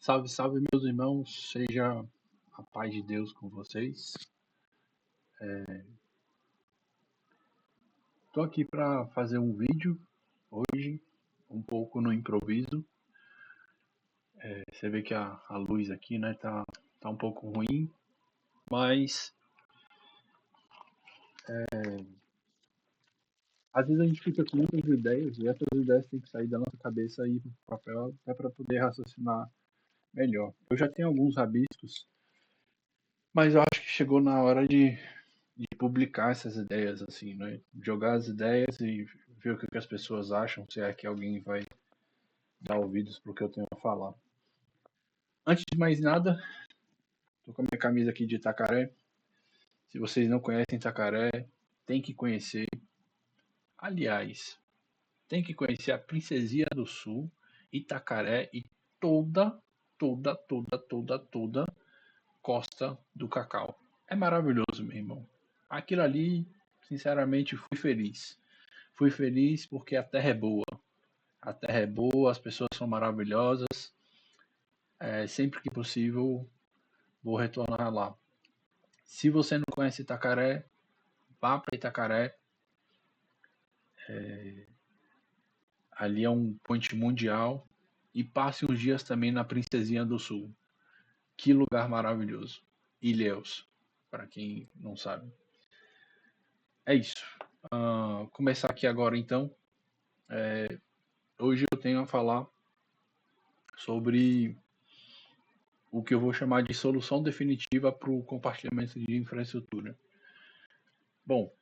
Salve, salve, meus irmãos, seja a paz de Deus com vocês. Estou aqui para fazer um vídeo hoje, um pouco no improviso. Você vê que a luz aqui, né, tá um pouco ruim, mas às vezes a gente fica com muitas ideias e essas ideias têm que sair da nossa cabeça e ir para o papel até para poder raciocinar melhor. Eu já tenho alguns rabiscos, mas eu acho que chegou na hora de publicar essas ideias, assim, né? Jogar as ideias e ver o que as pessoas acham, se é que alguém vai dar ouvidos para o que eu tenho a falar. Antes de mais nada, tô com a minha camisa aqui de Itacaré. Se vocês não conhecem Itacaré, tem que conhecer. Aliás, tem que conhecer a Princesinha do Sul, Itacaré e toda Costa do Cacau. É maravilhoso, meu irmão. Aquilo ali, sinceramente, fui feliz. Fui feliz porque a terra é boa. A terra é boa, as pessoas são maravilhosas. Sempre que possível, vou retornar lá. Se você não conhece Itacaré, vá para Itacaré. Ali é um ponte mundial. E passe uns dias também na Princesinha do Sul. Que lugar maravilhoso. Ilhéus, para quem não sabe. É isso. Começar aqui agora então. Hoje eu tenho a falar sobre o que eu vou chamar de solução definitiva para o compartilhamento de infraestrutura. Bom,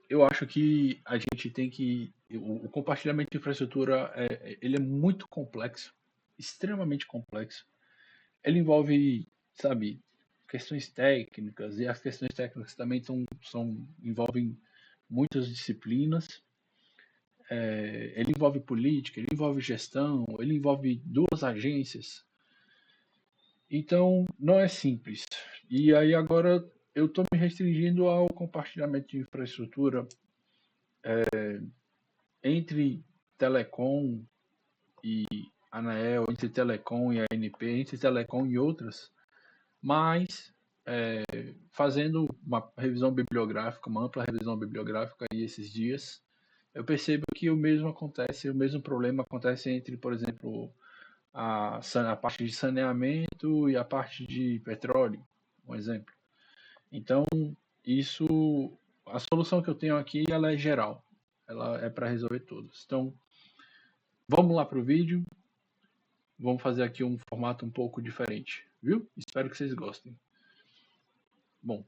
eu acho que a gente tem que... O compartilhamento de infraestrutura ele é muito complexo, extremamente complexo. Ele envolve, sabe, questões técnicas, e as questões técnicas também envolvem muitas disciplinas. Ele envolve política, ele envolve gestão, ele envolve duas agências. Então, não é simples. E aí agora eu estou me restringindo ao compartilhamento de infraestrutura entre Telecom e Anael, entre Telecom e ANP, entre Telecom e outras, mas fazendo uma revisão bibliográfica, uma ampla revisão bibliográfica aí esses dias, eu percebo que o mesmo problema acontece entre, por exemplo, a parte de saneamento e a parte de petróleo, um exemplo. Então, a solução que eu tenho aqui, ela é geral, ela é para resolver todos. Então, vamos lá para o vídeo, vamos fazer aqui um formato um pouco diferente, viu? Espero que vocês gostem. Bom,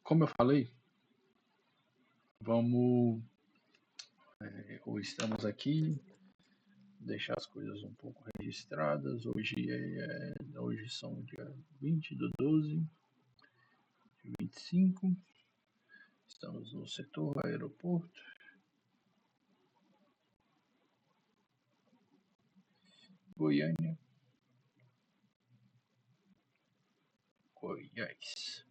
como eu falei, estamos aqui, deixar as coisas um pouco registradas. Hoje são dia 20/12 de 25. Estamos no setor aeroporto. Goiânia. Goiás.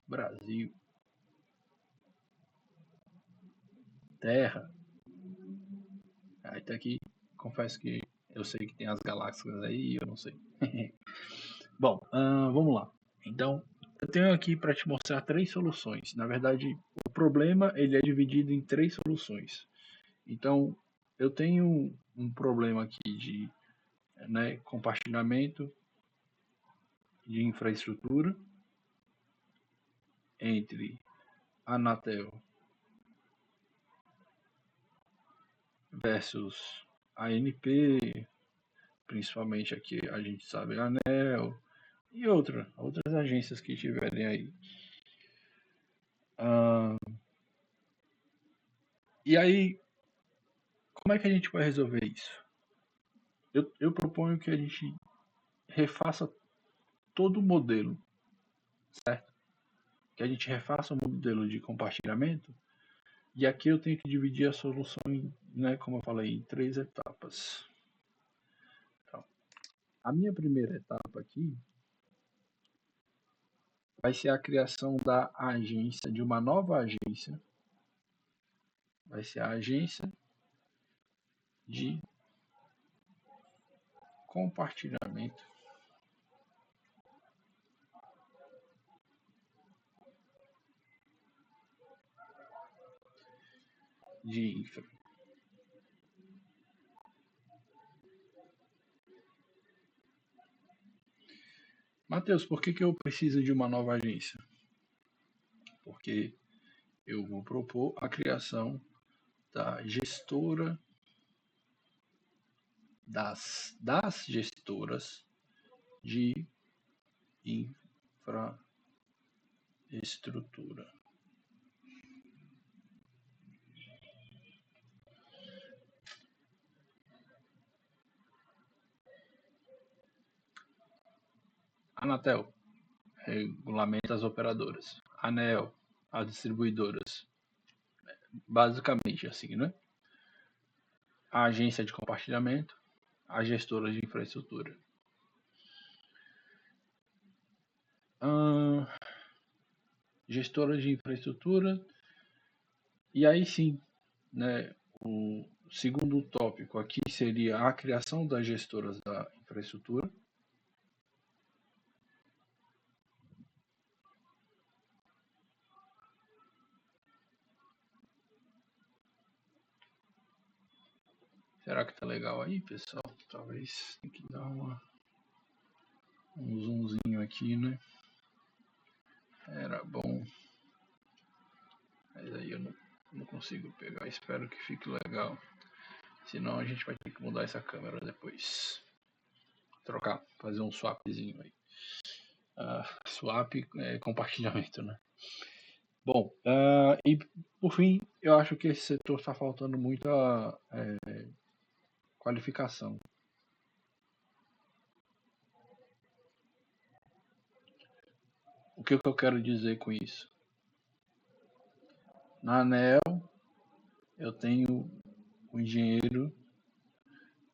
Brasil. Terra. Aí tá aqui. Confesso que eu sei que tem as galáxias aí e eu não sei. Bom, vamos lá. Então, eu tenho aqui para te mostrar três soluções. Na verdade, o problema ele é dividido em três soluções. Então, eu tenho um problema aqui de compartilhamento de infraestrutura entre Anatel versus ANP, principalmente aqui a gente sabe a ANEEL e outras agências que tiverem aí. E aí, como é que a gente vai resolver isso? Eu proponho que a gente refaça todo o modelo, certo? Que a gente refaça o modelo de compartilhamento. E aqui eu tenho que dividir a solução, como eu falei, em três etapas. Então, a minha primeira etapa aqui vai ser a criação da agência, de uma nova agência. Vai ser a agência de compartilhamento de infra. Matheus, por que eu preciso de uma nova agência? Porque eu vou propor a criação da gestora das gestoras de infraestrutura. Anatel regulamenta as operadoras. ANEEL, as distribuidoras. Basicamente assim, né? A agência de compartilhamento, a gestora de infraestrutura. Gestora de infraestrutura. E aí sim, né? O segundo tópico aqui seria a criação das gestoras da infraestrutura. Será que tá legal aí, pessoal? Talvez tem que dar um zoomzinho aqui, né? Era bom. Mas aí eu não consigo pegar. Espero que fique legal. Senão a gente vai ter que mudar essa câmera depois. Trocar, fazer um swapzinho aí. Swap é compartilhamento, né? Bom, e por fim, eu acho que esse setor está faltando muita qualificação. O que eu quero dizer com isso? Na ANEEL, eu tenho um engenheiro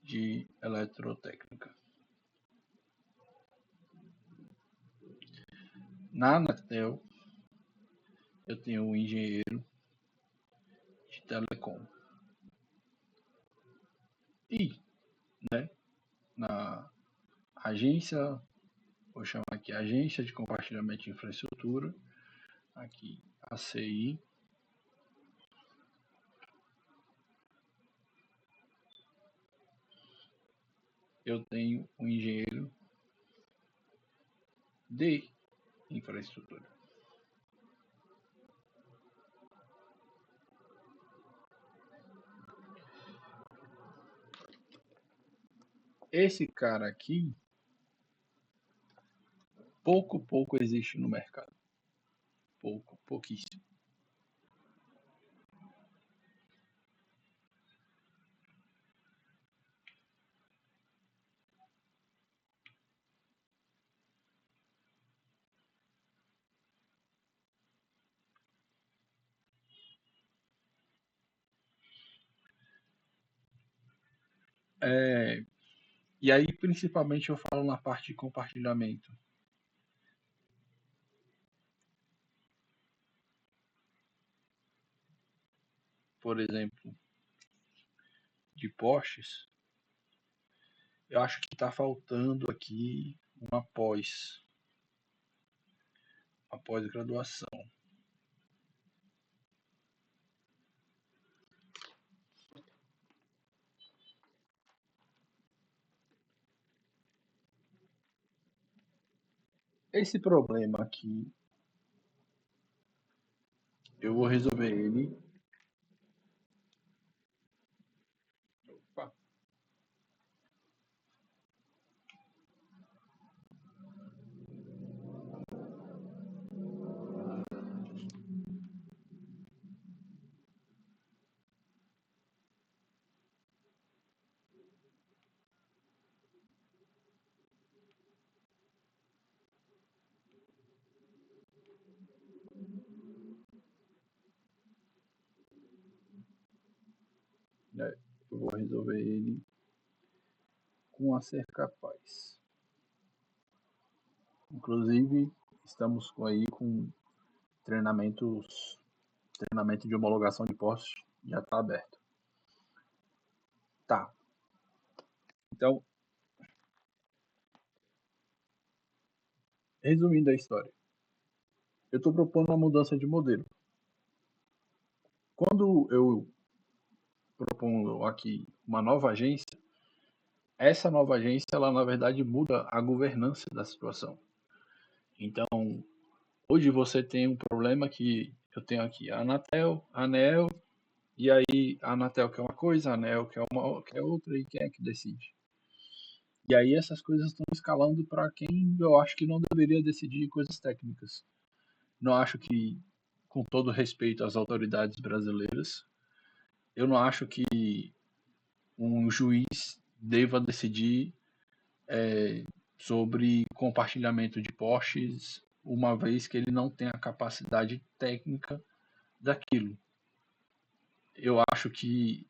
de eletrotécnica. Na Anatel, eu tenho um engenheiro de telecom. E, né, na agência, vou chamar aqui Agência de Compartilhamento de Infraestrutura, aqui ACI, eu tenho um engenheiro de infraestrutura. Esse cara aqui, pouco existe no mercado. Pouquíssimo. E aí, principalmente, eu falo na parte de compartilhamento. Por exemplo, de postes, eu acho que está faltando aqui uma pós-graduação. Esse problema aqui, eu vou resolver ele. Opa. Eu vou resolver ele com a ser capaz. Inclusive, estamos aí com treinamento de homologação de postos, já está aberto. Tá. Então, resumindo a história, eu estou propondo uma mudança de modelo. Quando eu proponho aqui uma nova agência, essa nova agência, ela na verdade muda a governança da situação. Então, hoje você tem um problema que eu tenho aqui a Anatel, a ANEEL, e aí a Anatel quer uma coisa, a ANEEL quer outra, e quem é que decide? E aí essas coisas estão escalando para quem eu acho que não deveria decidir coisas técnicas. Não acho que, com todo respeito às autoridades brasileiras, eu não acho que um juiz deva decidir sobre compartilhamento de postes, uma vez que ele não tem a capacidade técnica daquilo. Eu acho que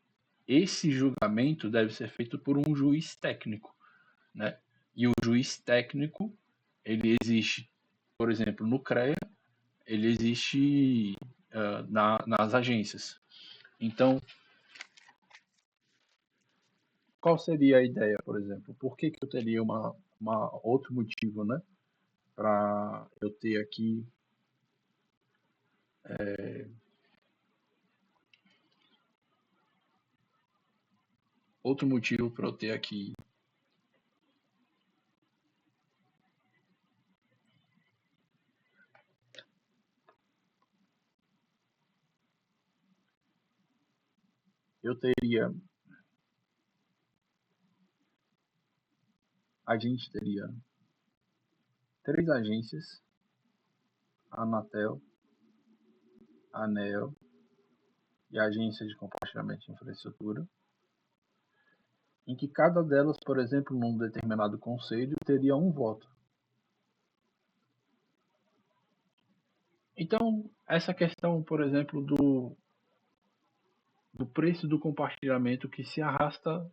esse julgamento deve ser feito por um juiz técnico, né? E o juiz técnico, ele existe, por exemplo, no CREA, ele existe nas agências. Então, qual seria a ideia, por exemplo? Por que eu teria outro motivo, né? Para eu ter aqui outro motivo para eu ter aqui eu teria a gente teria 3 agências, a Anatel, a ANEEL e a Agência de Compartilhamento de Infraestrutura, em que cada delas, por exemplo, num determinado conselho, teria um voto. Então, essa questão, por exemplo, do preço do compartilhamento que se arrasta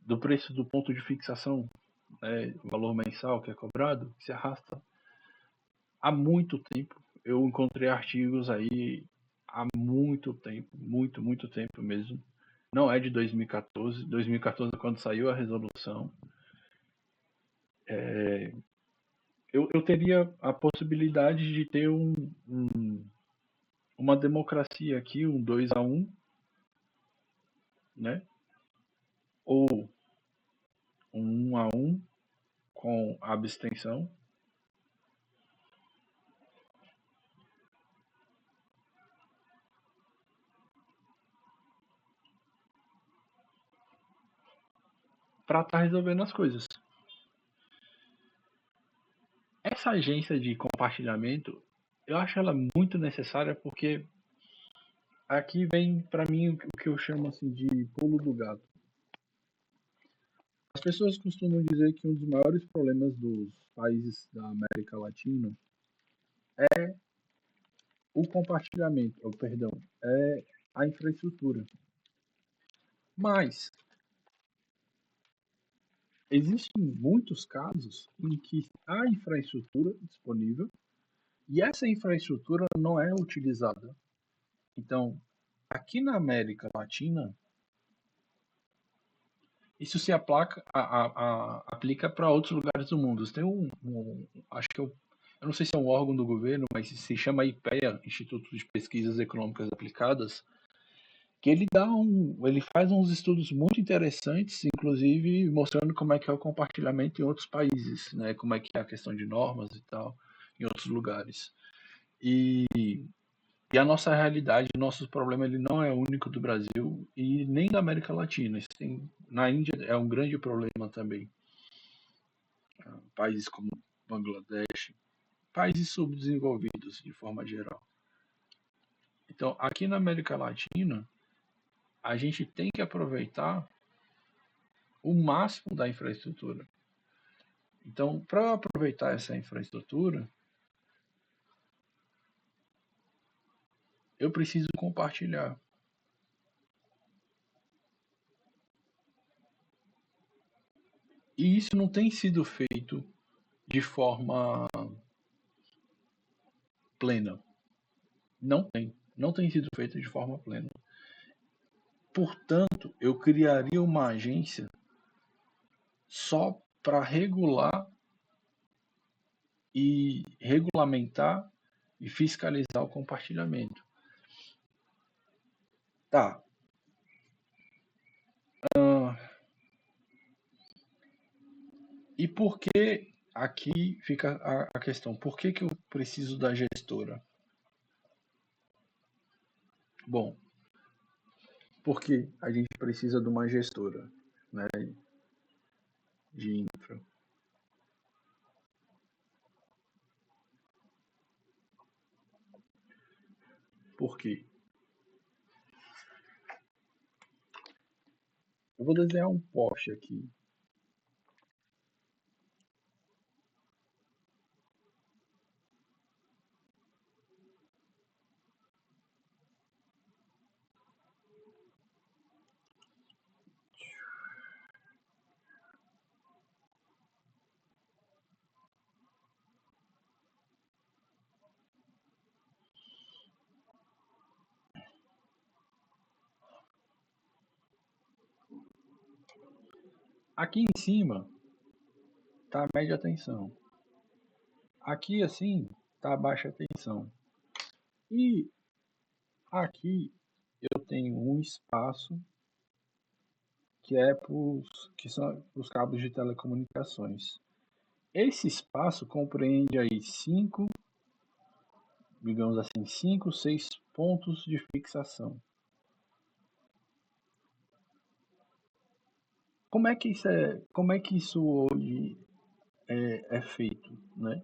do preço do ponto de fixação, né, o valor mensal que é cobrado, que se arrasta há muito tempo. Eu encontrei artigos aí há muito tempo, muito tempo mesmo. Não é de 2014. 2014 é quando saiu a resolução. Eu teria a possibilidade de ter uma democracia aqui, um 2-1, né? Ou um 1-1 com abstenção. Para estar resolvendo as coisas. Essa agência de compartilhamento, eu acho ela muito necessária porque aqui vem para mim o que eu chamo assim de pulo do gato. As pessoas costumam dizer que um dos maiores problemas dos países da América Latina é o compartilhamento, ou perdão, é a infraestrutura. Mas existem muitos casos em que há infraestrutura disponível e essa infraestrutura não é utilizada. Então, aqui na América Latina, isso se aplica para outros lugares do mundo. Tem acho que eu não sei se é um órgão do governo, mas se chama IPEA, Instituto de Pesquisas Econômicas Aplicadas, que ele faz uns estudos muito interessantes, inclusive mostrando como é que é o compartilhamento em outros países, né? Como é que é a questão de normas e tal, em outros lugares. E, e a nossa realidade, o nosso problema, ele não é único do Brasil e nem da América Latina. Na Índia é um grande problema também. Países como Bangladesh, países subdesenvolvidos de forma geral. Então, aqui na América Latina, a gente tem que aproveitar o máximo da infraestrutura. Então, para aproveitar essa infraestrutura, eu preciso compartilhar. E isso não tem sido feito de forma plena. Não tem sido feito de forma plena. Portanto, eu criaria uma agência só para regular e regulamentar e fiscalizar o compartilhamento. Tá. E por que aqui fica a questão? Por que eu preciso da gestora? Bom, porque a gente precisa de uma gestora, né, de infra. Por quê? Eu vou desenhar um poste aqui. Aqui em cima está a média tensão. Aqui assim está a baixa tensão. E aqui eu tenho um espaço que são os cabos de telecomunicações. Esse espaço compreende aí digamos assim, 6 pontos de fixação. Como é que isso hoje é feito, né?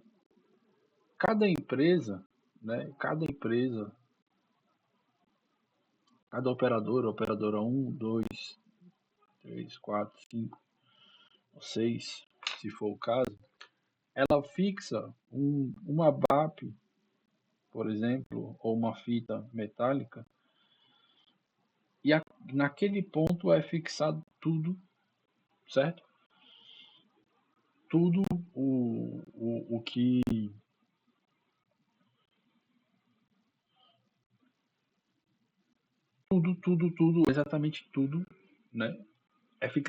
Cada empresa, né? Cada operadora 1, 2, 3, 4, 5, 6, se for o caso, ela fixa uma BAP, por exemplo, ou uma fita metálica, e naquele ponto é fixado tudo, certo? Tudo o que. Tudo, exatamente tudo, né?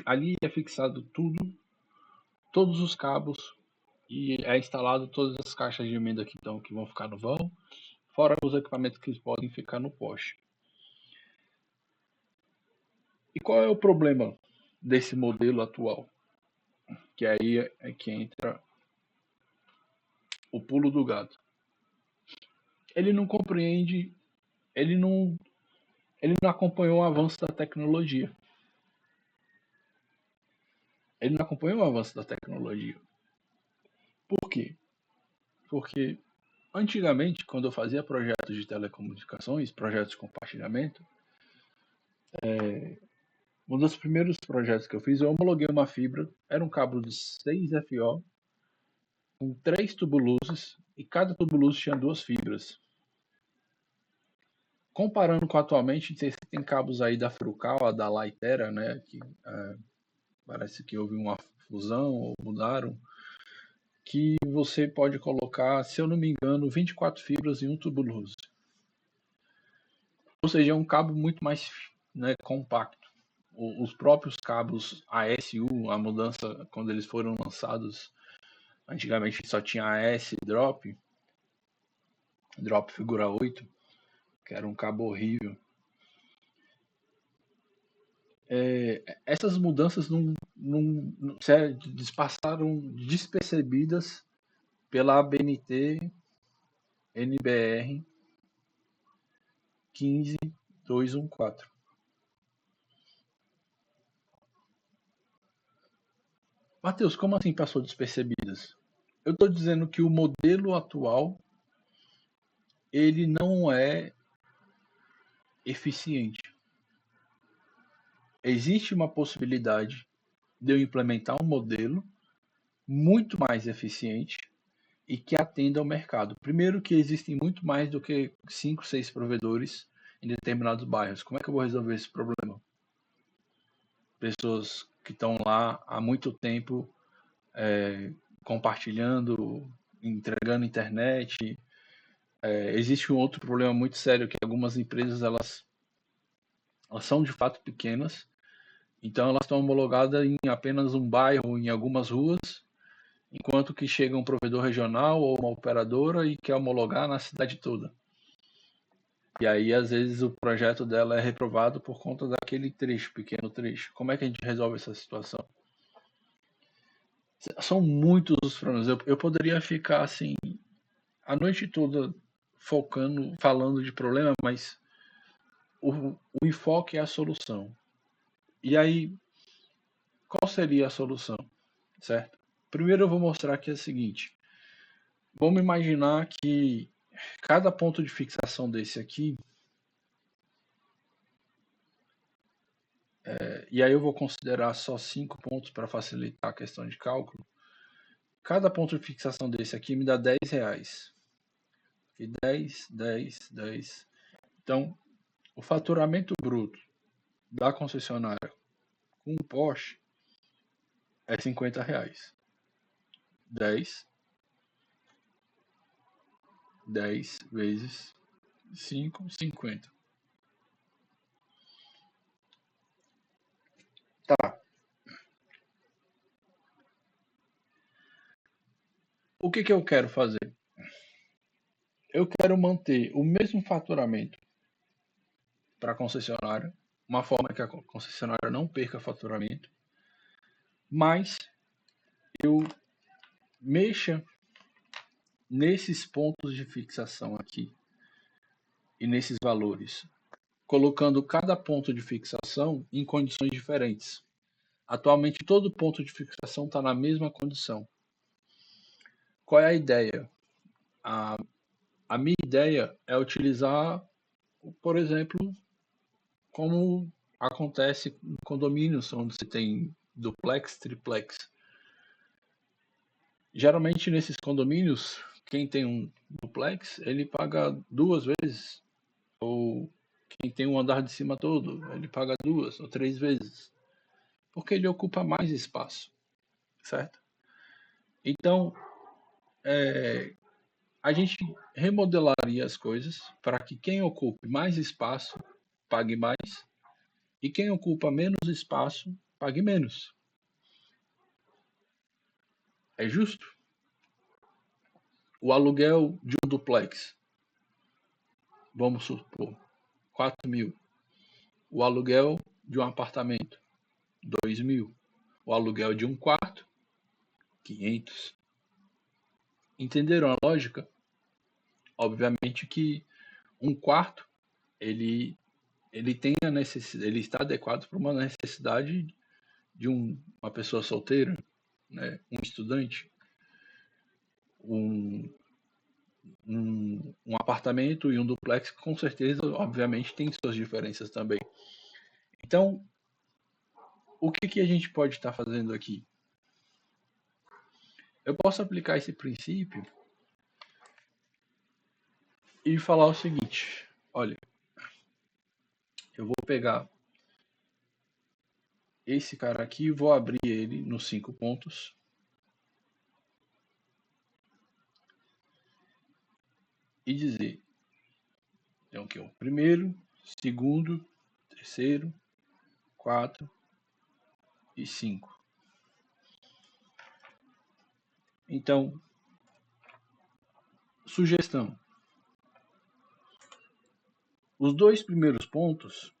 Ali é fixado tudo, todos os cabos, e é instalado todas as caixas de emenda que vão ficar no vão, fora os equipamentos que podem ficar no poste. E qual é o problema desse modelo atual? Que aí é que entra o pulo do gato. Ele não compreende, ele não, ele não acompanhou o avanço da tecnologia. Ele não acompanhou o avanço da tecnologia. Por quê? Porque antigamente, quando eu fazia projetos de telecomunicações, projetos de compartilhamento, um dos primeiros projetos que eu fiz, eu homologuei uma fibra, era um cabo de 6 FO, com 3 tubuluzes, e cada tubuluz tinha 2 fibras. Comparando com atualmente, você tem cabos aí da Frucal, a da Lightera, né, que parece que houve uma fusão ou mudaram, que você pode colocar, se eu não me engano, 24 fibras em um tubuluz. Ou seja, é um cabo muito mais, né, compacto. Os próprios cabos ASU, a mudança quando eles foram lançados, antigamente só tinha AS drop figura 8, que era um cabo horrível. Essas mudanças passaram despercebidas pela ABNT NBR 15214. Matheus, como assim passou despercebidas? Eu estou dizendo que o modelo atual ele não é eficiente. Existe uma possibilidade de eu implementar um modelo muito mais eficiente e que atenda ao mercado. Primeiro que existem muito mais do que 5, 6 provedores em determinados bairros. Como é que eu vou resolver esse problema? Pessoas que estão lá há muito tempo compartilhando, entregando internet. Existe um outro problema muito sério que algumas empresas elas são de fato pequenas, então elas estão homologadas em apenas um bairro, em algumas ruas. enquanto que chega um provedor regional ou uma operadora e quer homologar na cidade toda. E aí, às vezes, o projeto dela é reprovado por conta daquele trecho, pequeno trecho. Como é que a gente resolve essa situação? São muitos os problemas. Eu poderia ficar assim a noite toda focando, falando de problema, mas o enfoque é a solução. E aí, qual seria a solução? Certo? Primeiro eu vou mostrar que é o seguinte. Vamos imaginar que cada ponto de fixação desse aqui, e aí eu vou considerar só 5 pontos para facilitar a questão de cálculo. Cada ponto de fixação desse aqui me dá R$10. E 10, 10, 10. Então, o faturamento bruto da concessionária com um Porsche é R$50. 10 vezes 5, 50. Tá. O que eu quero fazer? Eu quero manter o mesmo faturamento para a concessionária, uma forma que a concessionária não perca faturamento, mas eu mexa nesses pontos de fixação aqui e nesses valores, colocando cada ponto de fixação em condições diferentes. Atualmente, todo ponto de fixação está na mesma condição. Qual é a ideia? A minha ideia é utilizar, por exemplo, como acontece em condomínios onde você tem duplex, triplex. Geralmente, nesses condomínios, quem tem um duplex, ele paga 2 vezes. Ou quem tem um andar de cima todo, ele paga 2 ou 3 vezes. Porque ele ocupa mais espaço, certo? Então, a gente remodelaria as coisas para que quem ocupe mais espaço pague mais e quem ocupa menos espaço pague menos. É justo? O aluguel de um duplex, vamos supor, 4 mil. O aluguel de um apartamento, 2 mil. O aluguel de um quarto, 500. Entenderam a lógica? Obviamente que um quarto ele tem a necessidade, ele está adequado para uma necessidade de uma pessoa solteira, né, um estudante, um apartamento e um duplex, com certeza, obviamente, tem suas diferenças também. Então, o que a gente pode estar fazendo aqui? Eu posso aplicar esse princípio e falar o seguinte: olha, eu vou pegar esse cara aqui e vou abrir ele nos 5 pontos. E dizer, então aqui, o primeiro, segundo, terceiro, 4 e 5. Então, sugestão. Os 2 primeiros pontos,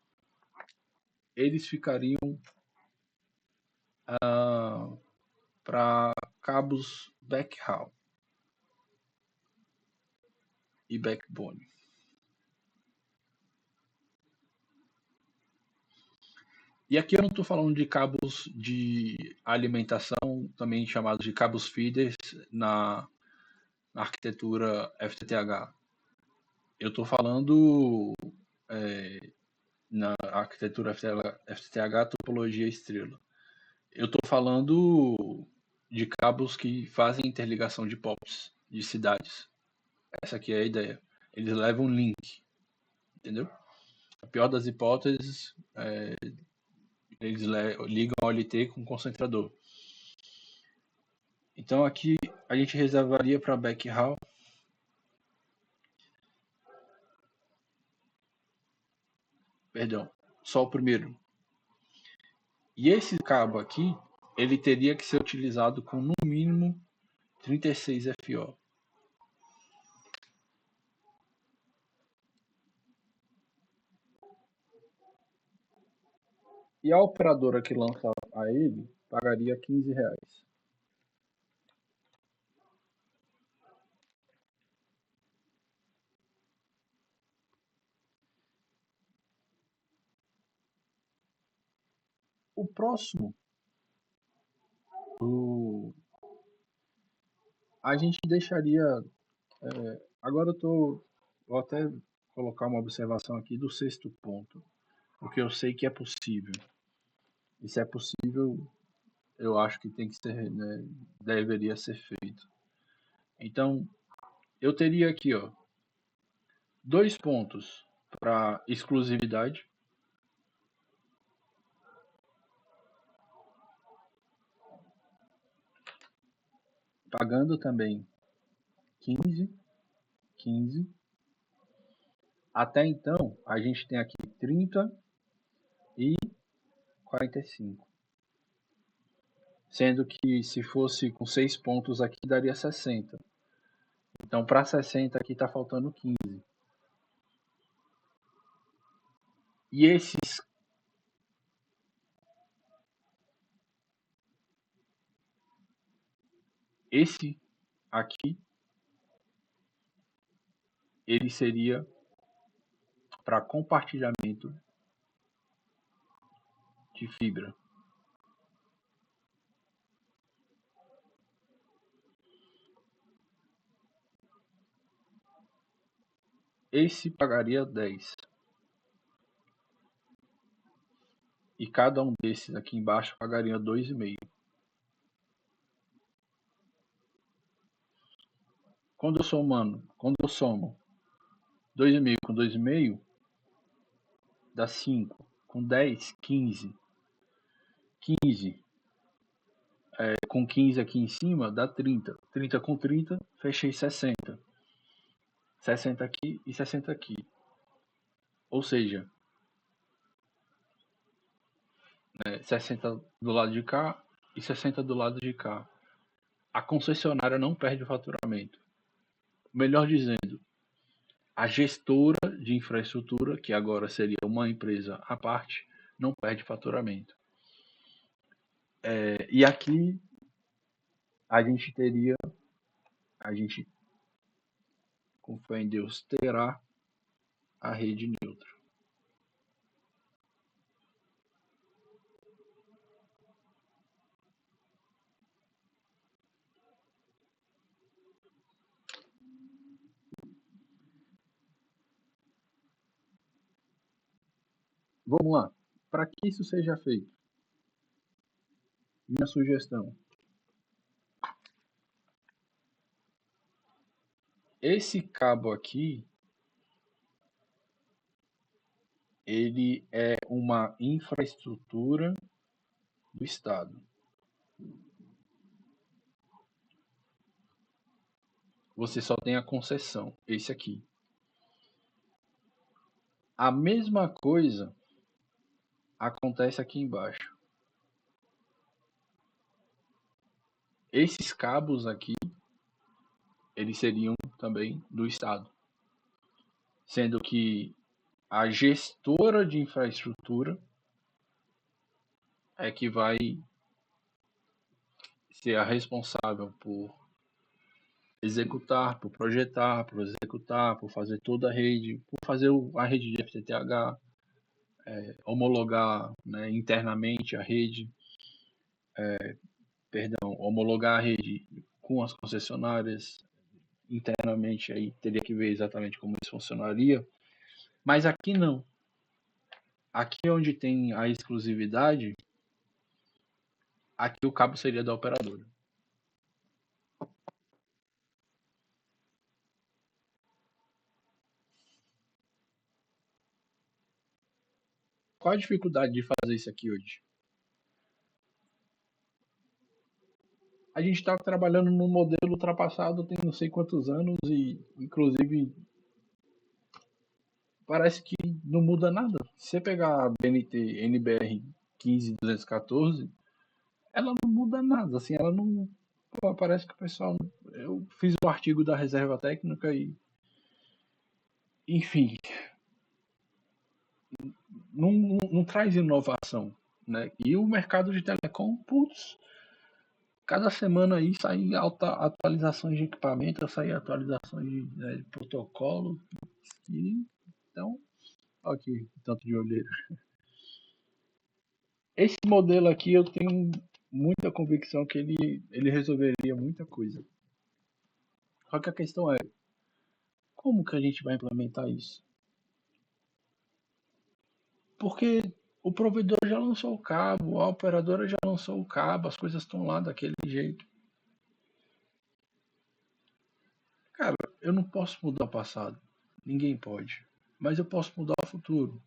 eles ficariam para cabos backhaul e backbone. E aqui eu não estou falando de cabos de alimentação, também chamados de cabos feeders na arquitetura FTTH. Eu estou falando na arquitetura FTTH topologia estrela. Eu estou falando de cabos que fazem interligação de POPs, de cidades. Essa aqui é a ideia. Eles levam link, entendeu? A pior das hipóteses, eles ligam o OLT com concentrador. Então aqui a gente reservaria para backhaul. Perdão, só o primeiro. E esse cabo aqui, ele teria que ser utilizado com no mínimo 36 FO. E a operadora que lança a ele pagaria R$ 15. O próximo, a gente deixaria. Agora vou até colocar uma observação aqui do sexto ponto, porque eu sei que é possível. E se é possível, eu acho que tem que ser, né, deveria ser feito. Então, eu teria aqui, 2 pontos para exclusividade, pagando também 15. Até então, a gente tem aqui 30 e 45. Sendo que se fosse com 6 pontos aqui, daria 60. Então, para 60 aqui está faltando 15. E esse aqui, ele seria para compartilhamento de fibra. Esse pagaria 10. E cada um desses aqui embaixo pagaria 2,5. Quando eu somo 2,5 com 2,5, dá 5. Com 10, 15. 15 com 15 aqui em cima, dá 30. 30 com 30, fechei 60. 60 aqui e 60 aqui. Ou seja, 60 do lado de cá e 60 do lado de cá. A concessionária não perde o faturamento. Melhor dizendo, a gestora de infraestrutura, que agora seria uma empresa à parte, não perde faturamento. E aqui a gente, com fé em Deus, terá a rede neutra. Vamos lá. Para que isso seja feito, minha sugestão: esse cabo aqui, ele é uma infraestrutura do Estado. Você só tem a concessão, esse aqui. A mesma coisa acontece aqui embaixo. Esses cabos aqui, eles seriam também do Estado, sendo que a gestora de infraestrutura é que vai ser a responsável por executar, por projetar, por executar, por fazer toda a rede, por fazer a rede de FTTH, homologar, né, internamente a rede, homologar a rede com as concessionárias internamente, aí teria que ver exatamente como isso funcionaria, mas aqui não. Aqui onde tem a exclusividade, aqui o cabo seria da operadora. Qual a dificuldade de fazer isso aqui hoje? A gente está trabalhando num modelo ultrapassado tem não sei quantos anos e, inclusive, parece que não muda nada. Se você pegar a BNT NBR 15214, ela não muda nada, assim, ela não Pô, parece que o pessoal. Eu fiz um artigo da reserva técnica e. Enfim, não traz inovação. Né? E o mercado de telecom, putz, cada semana aí saem atualizações de equipamento, saem atualizações de protocolo. E, então, aqui, tanto de olheira. Esse modelo aqui eu tenho muita convicção que ele resolveria muita coisa. Só que a questão é, como que a gente vai implementar isso? Porque o provedor já lançou o cabo, a operadora já lançou o cabo, as coisas estão lá daquele jeito. Cara, eu não posso mudar o passado. Ninguém pode. Mas eu posso mudar o futuro.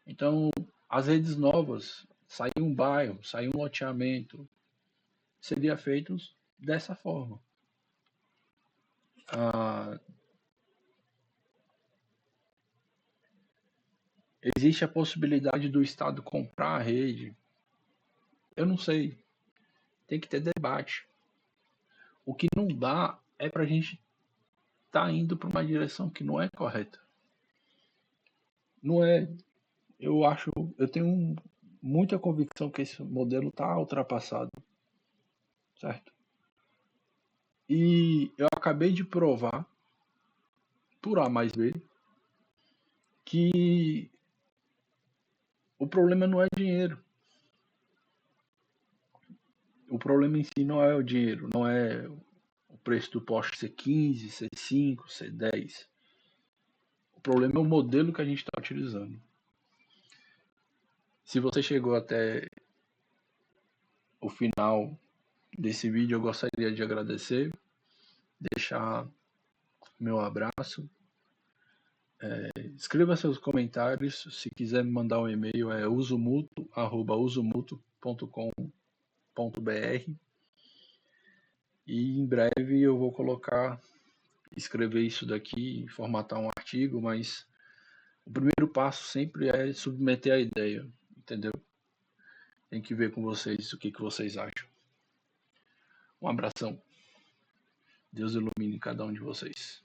Então, as redes novas, sair um bairro, sair um loteamento, seria feito dessa forma. Ah, existe a possibilidade do Estado comprar a rede. Eu não sei. Tem que ter debate. O que não dá é para a gente estar indo para uma direção que não é correta. Não é. Eu acho. Eu tenho muita convicção que esse modelo está ultrapassado. Certo? E eu acabei de provar, por A mais B, que o problema não é dinheiro. O problema em si não é o dinheiro, não é o preço do poste ser 15, ser 5, ser 10. O problema é o modelo que a gente está utilizando. Se você chegou até o final desse vídeo, eu gostaria de agradecer, deixar meu abraço. Escreva seus comentários. Se quiser me mandar um e-mail, é usomutuo@usomutuo.com.br. E em breve eu vou escrever isso daqui, formatar um artigo, mas o primeiro passo sempre é submeter a ideia, entendeu? Tem que ver com vocês o que vocês acham. Um abração. Deus ilumine cada um de vocês.